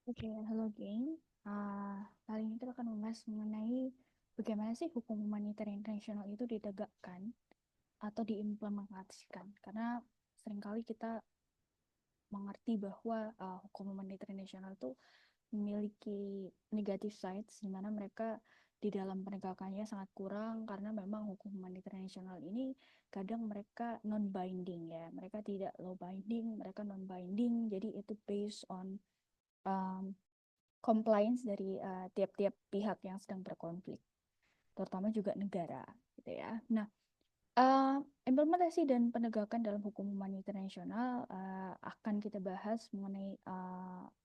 Oke, halo geng. Kali ini kita akan membahas mengenai bagaimana sih hukum humaniter internasional itu ditegakkan atau diimplementasikan. Karena seringkali kita mengerti bahwa hukum humaniter internasional itu memiliki negative sides, di mana mereka di dalam penegakannya sangat kurang karena memang hukum humaniter internasional ini kadang mereka non-binding ya. Mereka tidak law binding, mereka non-binding. Jadi itu based on um, compliance dari tiap-tiap pihak yang sedang berkonflik, terutama juga negara, gitu ya. Nah, uh, implementasi dan penegakan dalam hukum humaniter internasional akan kita bahas mengenai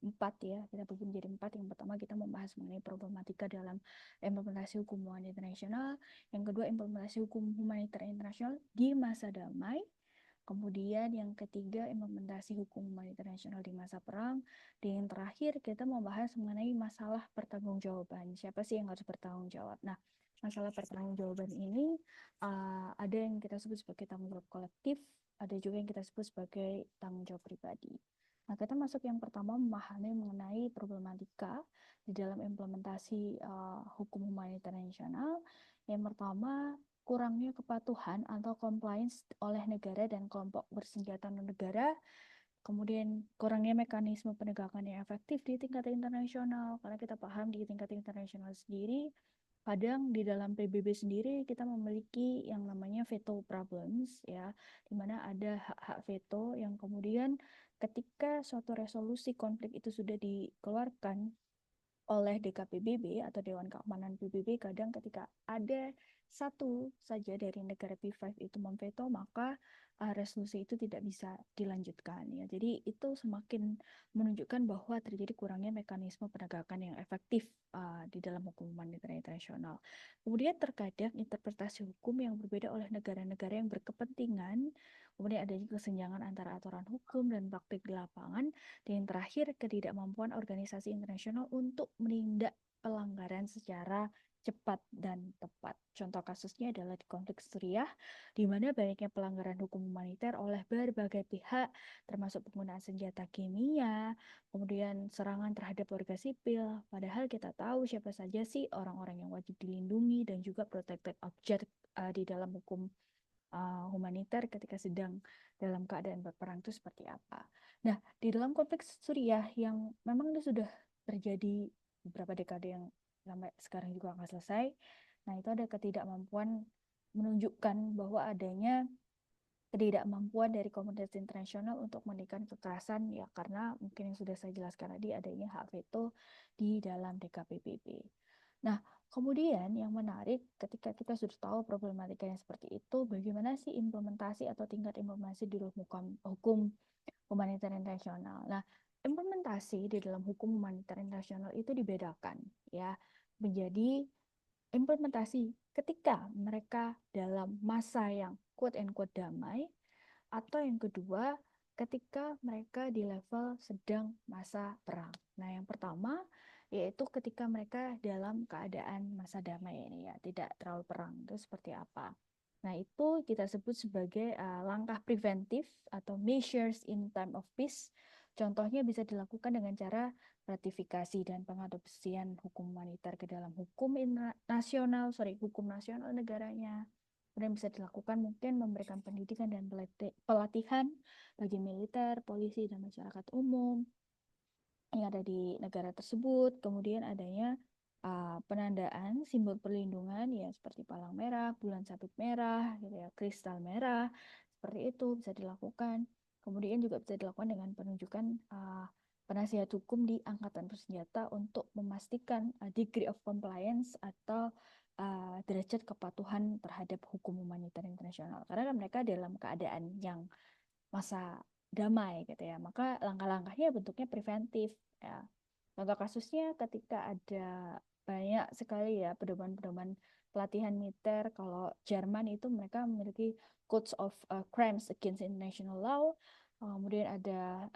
empat ya, kita bagi menjadi empat. Yang pertama kita membahas mengenai problematika dalam implementasi hukum humaniter internasional. Yang kedua, implementasi hukum humaniter internasional di masa damai. Kemudian yang ketiga, implementasi hukum humaniter internasional di masa perang. Dan yang terakhir, kita membahas mengenai masalah pertanggungjawaban. Siapa sih yang harus bertanggung jawab? Nah, masalah pertanggungjawaban ini ada yang kita sebut sebagai tanggung jawab kolektif, ada juga yang kita sebut sebagai tanggung jawab pribadi. Nah, kita masuk yang pertama memahami mengenai problematika di dalam implementasi hukum humaniter internasional. Yang pertama, kurangnya kepatuhan atau compliance oleh negara dan kelompok bersenjata non-negara, kemudian kurangnya mekanisme penegakan yang efektif di tingkat internasional, karena kita paham di tingkat internasional sendiri, kadang di dalam PBB sendiri kita memiliki yang namanya veto problems ya, di mana ada hak-hak veto yang kemudian ketika suatu resolusi konflik itu sudah dikeluarkan oleh DKPBB atau Dewan Keamanan PBB, kadang ketika ada satu saja dari negara P5 itu memveto, maka resolusi itu tidak bisa dilanjutkan ya. Jadi itu semakin menunjukkan bahwa terjadi kurangnya mekanisme penegakan yang efektif di dalam hukum humaniter internasional. Kemudian terkadang interpretasi hukum yang berbeda oleh negara-negara yang berkepentingan, kemudian adanya kesenjangan antara aturan hukum dan praktik di lapangan, dan yang terakhir, ketidakmampuan organisasi internasional untuk menindak pelanggaran secara cepat dan tepat. Contoh kasusnya adalah di konflik Suriah, di mana banyaknya pelanggaran hukum humaniter oleh berbagai pihak, termasuk penggunaan senjata kimia, kemudian serangan terhadap warga sipil. Padahal kita tahu siapa saja sih orang-orang yang wajib dilindungi dan juga protected object di dalam hukum humaniter ketika sedang dalam keadaan berperang itu seperti apa. Nah, di dalam konteks Suriah yang memang itu sudah terjadi beberapa dekade yang sampai sekarang juga nggak selesai, nah itu ada ketidakmampuan menunjukkan bahwa adanya ketidakmampuan dari komunitas internasional untuk menghentikan kekerasan ya, karena mungkin yang sudah saya jelaskan tadi adanya hak veto di dalam DKPBB. Nah, kemudian yang menarik ketika kita sudah tahu problematika yang seperti itu, bagaimana sih implementasi atau tingkat implementasi di dalam hukum humaniter internasional. Nah, implementasi di dalam hukum humaniter internasional itu dibedakan ya menjadi implementasi ketika mereka dalam masa yang quote and quote damai, atau yang kedua ketika mereka di level sedang masa perang. Nah, yang pertama yaitu ketika mereka dalam keadaan masa damai ini ya, tidak terlalu perang. Itu seperti apa? Nah, itu kita sebut sebagai langkah preventif atau measures in time of peace. Contohnya bisa dilakukan dengan cara ratifikasi dan pengadopsian hukum humaniter ke dalam hukum nasional negaranya. Kemudian bisa dilakukan mungkin memberikan pendidikan dan pelatihan bagi militer, polisi, dan masyarakat umum yang ada di negara tersebut. Kemudian adanya penandaan simbol perlindungan ya seperti palang merah, bulan sabit merah, gitu ya, kristal merah, seperti itu bisa dilakukan. Kemudian juga bisa dilakukan dengan penunjukan penasihat hukum di angkatan bersenjata untuk memastikan degree of compliance atau derajat kepatuhan terhadap hukum humaniter internasional. Karena kan mereka dalam keadaan yang masa damai gitu ya. Maka langkah-langkahnya bentuknya preventif ya. Contoh kasusnya ketika ada banyak sekali ya pedoman-pedoman pelatihan militer. Kalau Jerman itu mereka memiliki Codes of Crimes Against International Law. Kemudian ada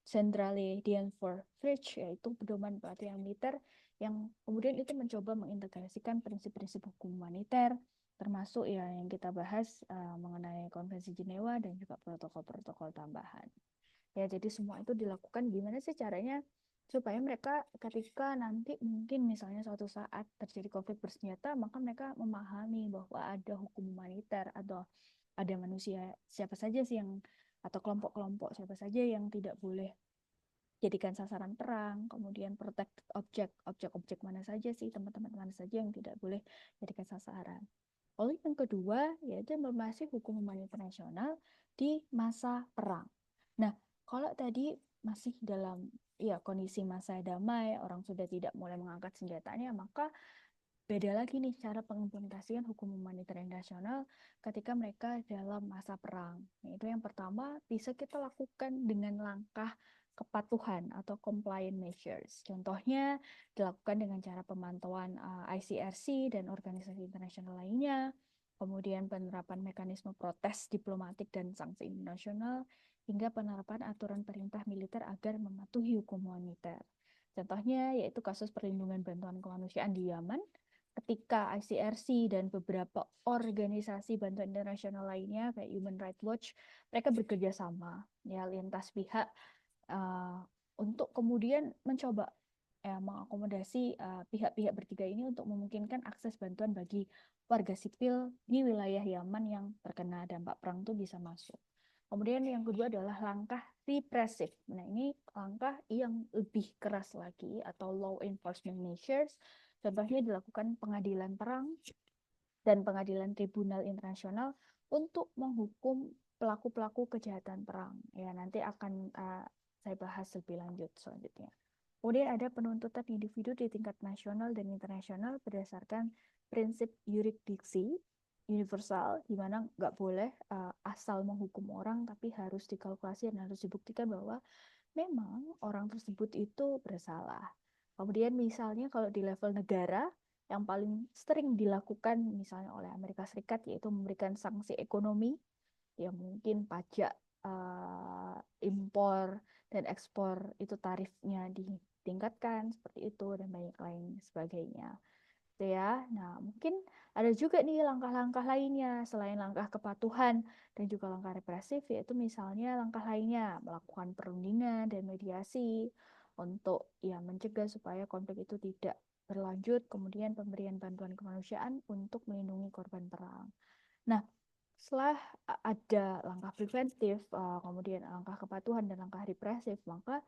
Zentrale Dien for Frisch, yaitu pedoman pelatihan militer yang kemudian itu mencoba mengintegrasikan prinsip-prinsip hukum humaniter, termasuk ya yang kita bahas mengenai Konvensi Jenewa dan juga protokol-protokol tambahan. Ya, jadi semua itu dilakukan gimana sih caranya? supaya mereka ketika nanti mungkin misalnya suatu saat terjadi konflik bersenjata, maka mereka memahami bahwa ada hukum humaniter atau ada manusia siapa saja sih yang atau kelompok-kelompok siapa saja yang tidak boleh jadikan sasaran perang, kemudian protected object, objek-objek mana saja sih, teman-teman mana saja yang tidak boleh jadikan sasaran. Lalu yang kedua yaitu informasi hukum humaniter internasional di masa perang. Nah, kalau tadi masih dalam ya kondisi masa damai, orang sudah tidak mulai mengangkat senjatanya, maka beda lagi nih cara pengimplementasian hukum humaniter internasional ketika mereka dalam masa perang. Nah, itu yang pertama bisa kita lakukan dengan langkah kepatuhan atau compliant measures. Contohnya dilakukan dengan cara pemantauan ICRC dan organisasi internasional lainnya, kemudian penerapan mekanisme protes diplomatik dan sanksi internasional, hingga penerapan aturan perintah militer agar mematuhi hukum humaniter. Contohnya yaitu kasus perlindungan bantuan kemanusiaan di Yaman ketika ICRC dan beberapa organisasi bantuan internasional lainnya kayak Human Rights Watch mereka bekerja sama ya lintas pihak uh, untuk kemudian mencoba mengakomodasi pihak-pihak bertiga ini untuk memungkinkan akses bantuan bagi warga sipil di wilayah Yaman yang terkena dampak perang itu bisa masuk. Kemudian yang kedua adalah langkah represif. Nah, ini langkah yang lebih keras lagi atau law enforcement measures. Contohnya dilakukan pengadilan perang dan pengadilan tribunal internasional untuk menghukum pelaku-pelaku kejahatan perang. Ya, nanti akan saya bahas lebih lanjut selanjutnya. Kemudian ada penuntutan individu di tingkat nasional dan internasional berdasarkan prinsip yurisdiksi universal, di mana nggak boleh asal menghukum orang, tapi harus dikalkulasi dan harus dibuktikan bahwa memang orang tersebut itu bersalah. Kemudian misalnya kalau di level negara, yang paling sering dilakukan misalnya oleh Amerika Serikat yaitu memberikan sanksi ekonomi, ya mungkin pajak impor dan ekspor itu tarifnya ditingkatkan seperti itu dan banyak lain sebagainya. Gitu ya. Nah, mungkin ada juga nih langkah-langkah lainnya selain langkah kepatuhan dan juga langkah represif, yaitu misalnya langkah lainnya melakukan perundingan dan mediasi untuk ya mencegah supaya konflik itu tidak berlanjut, kemudian pemberian bantuan kemanusiaan untuk melindungi korban perang. Nah, setelah ada langkah preventif, kemudian langkah kepatuhan dan langkah represif, maka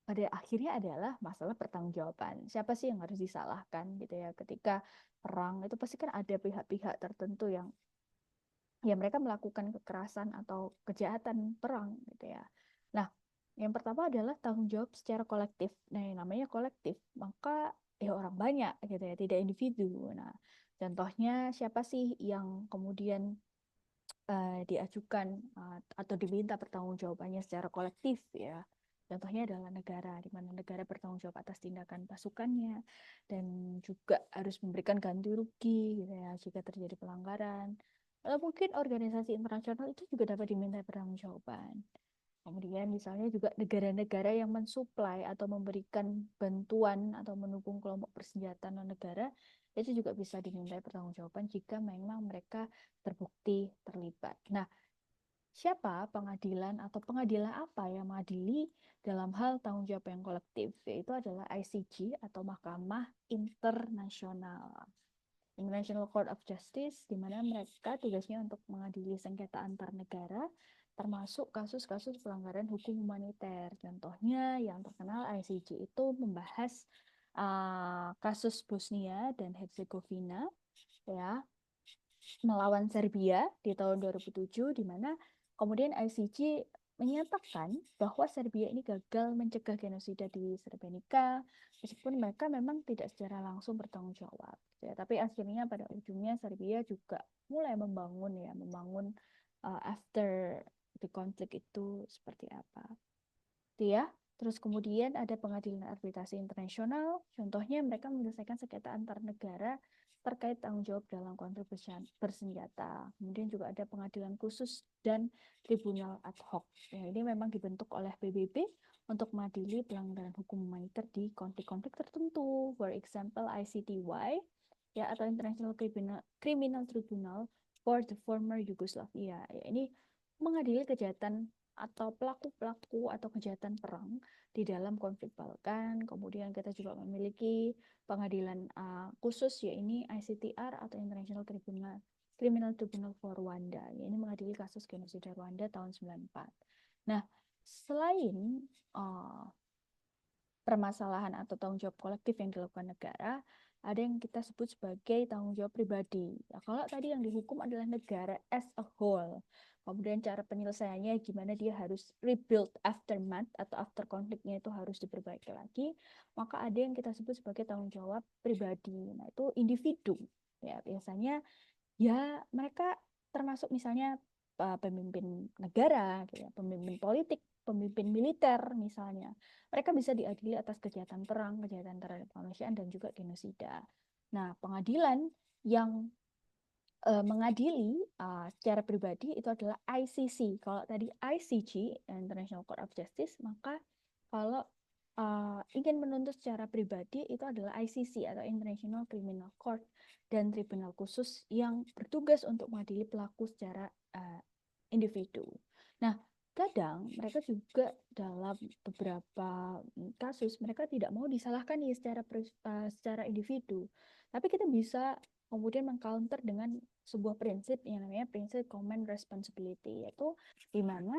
pada akhirnya adalah masalah pertanggungjawaban. Siapa sih yang harus disalahkan gitu ya ketika perang itu pasti kan ada pihak-pihak tertentu yang ya mereka melakukan kekerasan atau kejahatan perang gitu ya. Nah, yang pertama adalah tanggung jawab secara kolektif. Nah, yang namanya kolektif, maka ya orang banyak gitu ya, tidak individu. Nah, contohnya siapa sih yang kemudian diajukan atau diminta pertanggungjawabannya secara kolektif ya. Contohnya adalah negara, di mana negara bertanggung jawab atas tindakan pasukannya dan juga harus memberikan ganti rugi gitu ya jika terjadi pelanggaran. Lalu mungkin organisasi internasional itu juga dapat diminta pertanggungjawaban. Kemudian misalnya juga negara-negara yang mensuplai atau memberikan bantuan atau mendukung kelompok bersenjata non-negara itu juga bisa dimintai pertanggungjawaban jika memang mereka terbukti terlibat. Nah, siapa pengadilan atau pengadilan apa yang mengadili dalam hal tanggung jawab yang kolektif? Yaitu adalah ICJ atau Mahkamah Internasional. International Court of Justice, di mana mereka tugasnya untuk mengadili sengketa antar negara, termasuk kasus-kasus pelanggaran hukum humaniter. Contohnya yang terkenal ICJ itu membahas kasus Bosnia dan Herzegovina, ya, melawan Serbia di tahun 2007, di mana kemudian ICJ menyatakan bahwa Serbia ini gagal mencegah genosida di Srebrenica, meskipun mereka memang tidak secara langsung bertanggung jawab. Ya, tapi akhirnya pada ujungnya Serbia juga mulai membangun after the konflik itu seperti apa. Itu ya. Terus kemudian ada pengadilan arbitrasi internasional, contohnya mereka menyelesaikan sengketa antar negara terkait tanggung jawab dalam konflik bersenjata. Kemudian juga ada pengadilan khusus dan tribunal ad hoc. Ya, ini memang dibentuk oleh PBB untuk mengadili pelanggaran hukum humaniter di konflik-konflik tertentu. For example, ICTY ya atau International Criminal Tribunal for the Former Yugoslavia. Ya, ini mengadili kejahatan atau pelaku-pelaku atau kejahatan perang di dalam konflik Balkan. Kemudian kita juga memiliki pengadilan khusus, yaitu ICTR atau International Criminal Tribunal for Rwanda. Ini mengadili kasus genosida Rwanda tahun 94. Nah, selain permasalahan atau tanggung jawab kolektif yang dilakukan negara, ada yang kita sebut sebagai tanggung jawab pribadi. Ya, kalau tadi yang dihukum adalah negara as a whole, kemudian cara penyelesaiannya gimana dia harus rebuild aftermath atau after konfliknya itu harus diperbaiki lagi, maka ada yang kita sebut sebagai tanggung jawab pribadi. Nah, itu individu. Ya, biasanya ya mereka termasuk misalnya pemimpin negara, gitu ya, pemimpin politik, pemimpin militer misalnya. Mereka bisa diadili atas kejahatan perang, kejahatan terhadap kemanusiaan, dan juga genosida. Nah, pengadilan yang mengadili secara pribadi itu adalah ICC. Kalau tadi ICJ, International Court of Justice, maka kalau ingin menuntut secara pribadi itu adalah ICC atau International Criminal Court, dan tribunal khusus yang bertugas untuk mengadili pelaku secara individu. Nah, kadang mereka juga dalam beberapa kasus mereka tidak mau disalahkan nih secara individu, tapi kita bisa kemudian mengcounter dengan sebuah prinsip yang namanya prinsip command responsibility, yaitu di mana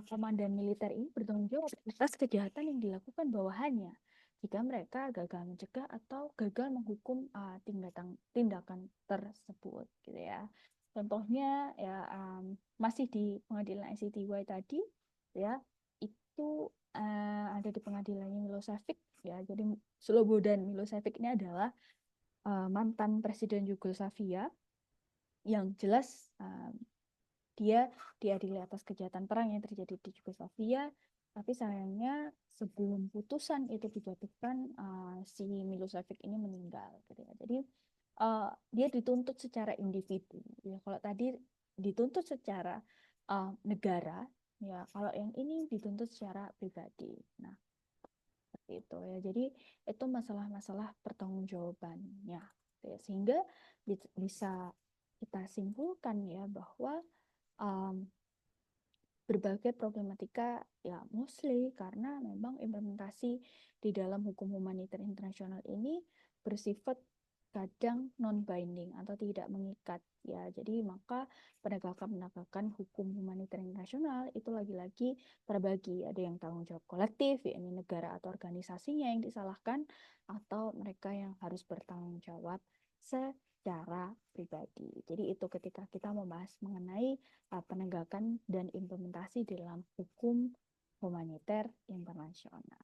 komandan militer ini bertanggung jawab atas kejahatan yang dilakukan bawahannya jika mereka gagal mencegah atau gagal menghukum tindakan tersebut, gitu ya. Contohnya ya masih di pengadilan ICTY tadi, ya, itu ada di pengadilannya Milosevic, ya. Jadi Slobodan Milosevic ini adalah mantan presiden Yugoslavia yang jelas dia diadili atas kejahatan perang yang terjadi di Yugoslavia, tapi sayangnya sebelum putusan itu dijatuhkan si Milosevic ini meninggal, gitu ya. Jadi dia dituntut secara individu, ya. Kalau tadi dituntut secara negara, ya. Kalau yang ini dituntut secara pribadi. Nah, seperti itu, ya. Jadi itu masalah-masalah pertanggungjawabannya, ya. Sehingga bisa kita simpulkan ya bahwa berbagai problematika ya mostly karena memang implementasi di dalam hukum humaniter internasional ini bersifat kadang non-binding atau tidak mengikat, ya. Jadi maka penegakan hukum humaniter internasional itu lagi-lagi terbagi, ada yang tanggung jawab kolektif, yakni negara atau organisasinya yang disalahkan, atau mereka yang harus bertanggung jawab secara pribadi. Jadi itu ketika kita membahas mengenai penegakan dan implementasi dalam hukum humaniter internasional.